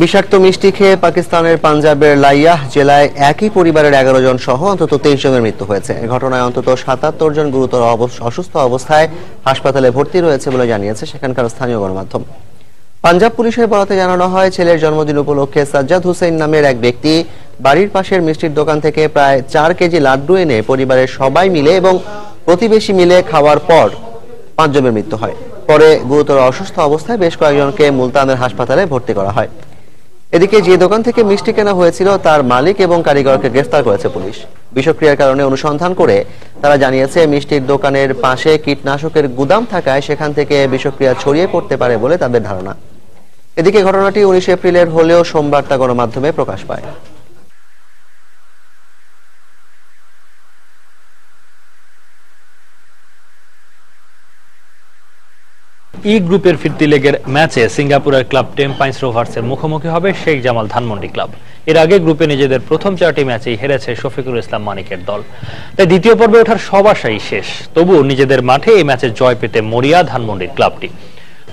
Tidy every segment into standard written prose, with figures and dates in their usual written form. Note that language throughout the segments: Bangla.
বিষাক্ত মিষ্টি খেয়ে পাকিস্তানের পাঞ্জাবের লাইয়াহ জেলায় একই পরিবারের 11 জন সহ অন্তত 23 জনের মৃত্যু হয়েছে। এই ঘটনায় অন্তত 77 জন গুরুতর অসুস্থ অবস্থায় হাসপাতালে ভর্তি রয়েছে বলে জানিয়েছে সেখানকার স্থানীয় গণমাধ্যম। পাঞ্জাব পুলিশের বরাতে জানানো হয়, ছেলের জন্মদিন উপলক্ষে সাজ্জাদ হোসেন নামের এক ব্যক্তি বাড়ির পাশের মিষ্টির দোকান থেকে প্রায় 4 কেজি লাড্ডু এনে পরিবারের সবাই মিলে এবং প্রতিবেশী মিলে খাওয়ার পর 5 জনের মৃত্যু হয়। পরে গুরুতর অসুস্থ অবস্থায় বেশ কয়েকজনকে মুলতানের হাসপাতালে ভর্তি করা হয়। এদিকে যে দোকান থেকে মিষ্টি কেনা হয়েছিল তার মালিক এবং কারিগরকে গ্রেফতার করেছে পুলিশ। বিষক্রিয়ার কারণে অনুসন্ধান করে তারা জানিয়েছে, মিষ্টির দোকানের পাশে কীটনাশকের গুদাম থাকায় সেখান থেকে বিষক্রিয়া ছড়িয়ে পড়তে পারে বলে তাদের ধারণা। এদিকে ঘটনাটি 19 এপ্রিলের হলেও সোমবার তা গণমাধ্যমে প্রকাশ পায়। ই গ্রুপের ফিরতি লেগের ম্যাচে সিঙ্গাপুরের ক্লাব টেম্পাইন্স রোভার্সের মুখোমুখি হবে শেখ জামাল ধানমন্ডি ক্লাব। এর আগে গ্রুপে নিজেদের প্রথম 4টি ম্যাচেই হেরেছে শফিকুল ইসলাম মানিকের দল। তাই দ্বিতীয় পর্বে ওঠার সব আশাই শেষ। তবুও নিজেদের মাঠে এই ম্যাচে জয় পেতে মরিয়া ধানমন্ডির ক্লাবটি।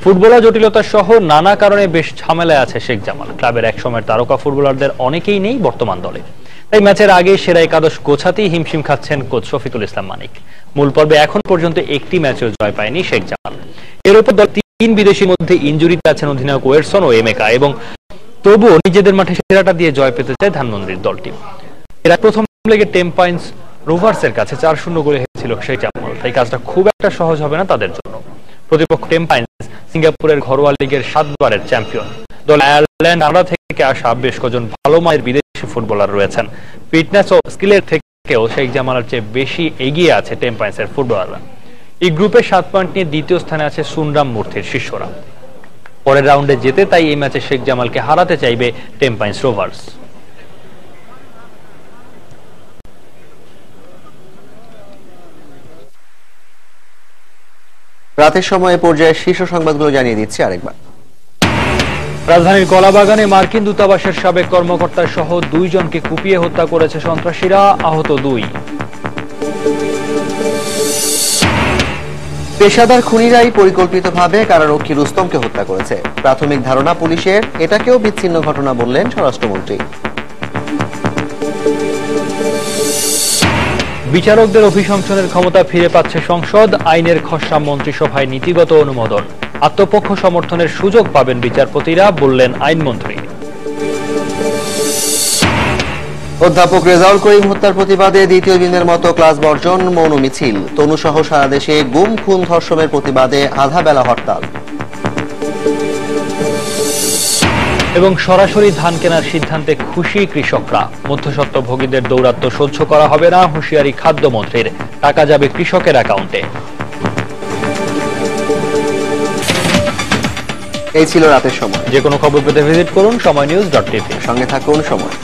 ফুটবলার জটিলতা সহ নানা কারণে বেশ ঝামেলায় আছে শেখ জামাল। ক্লাবের একসময়ের তারকা ফুটবলারদের অনেকেই নেই বর্তমান দলে। তাই ম্যাচের আগে সেরা একাদশ গোছাতেই হিমশিম খাচ্ছেন কোচ শফিকুল ইসলাম মানিক। মূল পর্বে এখন পর্যন্ত একটি ম্যাচেও জয় পায়নি শেখ জামাল। এর উপর দল 3 বিদেশির মধ্যে ইনজুরিতে আছেন অধিনায়ক ওয়েরসন ও এমেকা, এবং তবুও নিজেদের মাঠে সেরাটা দিয়ে জয় পেতে চায় ধানমন্ডির দলটি। এরা প্রথম লেগে টেম্পাইন্স রোভার্সের কাছে 4-0 গোলে হেরেছিল শেখ জামাল। তাই কাজটা খুব একটা সহজ হবে না তাদের জন্য। প্রতিপক্ষ টেম্পাইন্স সিঙ্গাপুরের ঘরোয়া লিগের 7 বারের চ্যাম্পিয়ন দল। আয়ারল্যান্ড কানাডা থেকে আসা বেশ কজন ভালো মানের বিদেশি ফুটবলার রয়েছেন। ফিটনেস ও স্কিলের থেকেও শেখ জামালের চেয়ে বেশি এগিয়ে আছে টেম্পাইন্সের ফুটবলাররা। এই গ্রুপে 7 পয়েন্ট নিয়ে দ্বিতীয় স্থানে আছে সুনরাম মূর্তির শিষ্যরা। পরের রাউন্ডে যেতে তাই এই ম্যাচে শেখ জামালকে হারাতে চাইবে টেম্পাইন্স রোভার্স। রাতের সময় পর্যায়ে শীর্ষ সংবাদগুলো জানিয়ে দিচ্ছি আরেকবার। রাজধানীর কলাবাগানে মার্কিন দূতাবাসের সাবেক কর্মকর্তা সহ 2 জনকে কুপিয়ে হত্যা করেছে সন্ত্রাসীরা, আহত 2। পেশাদার খুনিরাই পরিকল্পিতভাবে কারারক্ষী রুস্তমকে হত্যা করেছে। প্রাথমিক ধারণা পুলিশের, এটাকেও বিচ্ছিন্ন ঘটনা বললেন স্বরাষ্ট্রমন্ত্রী। বিচারকদের অভিশংসনের ক্ষমতা ফিরে পাচ্ছে সংসদ। আইনের খসড়া মন্ত্রিসভায় নীতিগত অনুমোদন। আত্মপক্ষ সমর্থনের সুযোগ পাবেন বিচারপতিরা, বললেন আইনমন্ত্রী। অধ্যাপক রেজাউল করিম হত্যার প্রতিবাদে দ্বিতীয় দিনের মতো ক্লাস বর্জন, মৌন মিছিল। তনুসহ সারা দেশে গুম খুন ধর্ষণের প্রতিবাদে আধা বেলা হরতাল। এবং সরাসরি ধান কেনার সিদ্ধান্তে খুশি কৃষকরা। মধ্যস্বত্বভোগীদের দৌরাত্ম্য সহ্য করা হবে না, হুঁশিয়ারি খাদ্যমন্ত্রীর। টাকা যাবে কৃষকের অ্যাকাউন্টে। এই ছিল রাতের সময়। যে কোনো খবর পেতে ভিজিট করুন সময়নিউজ.tv। সঙ্গে থাকুন সময়।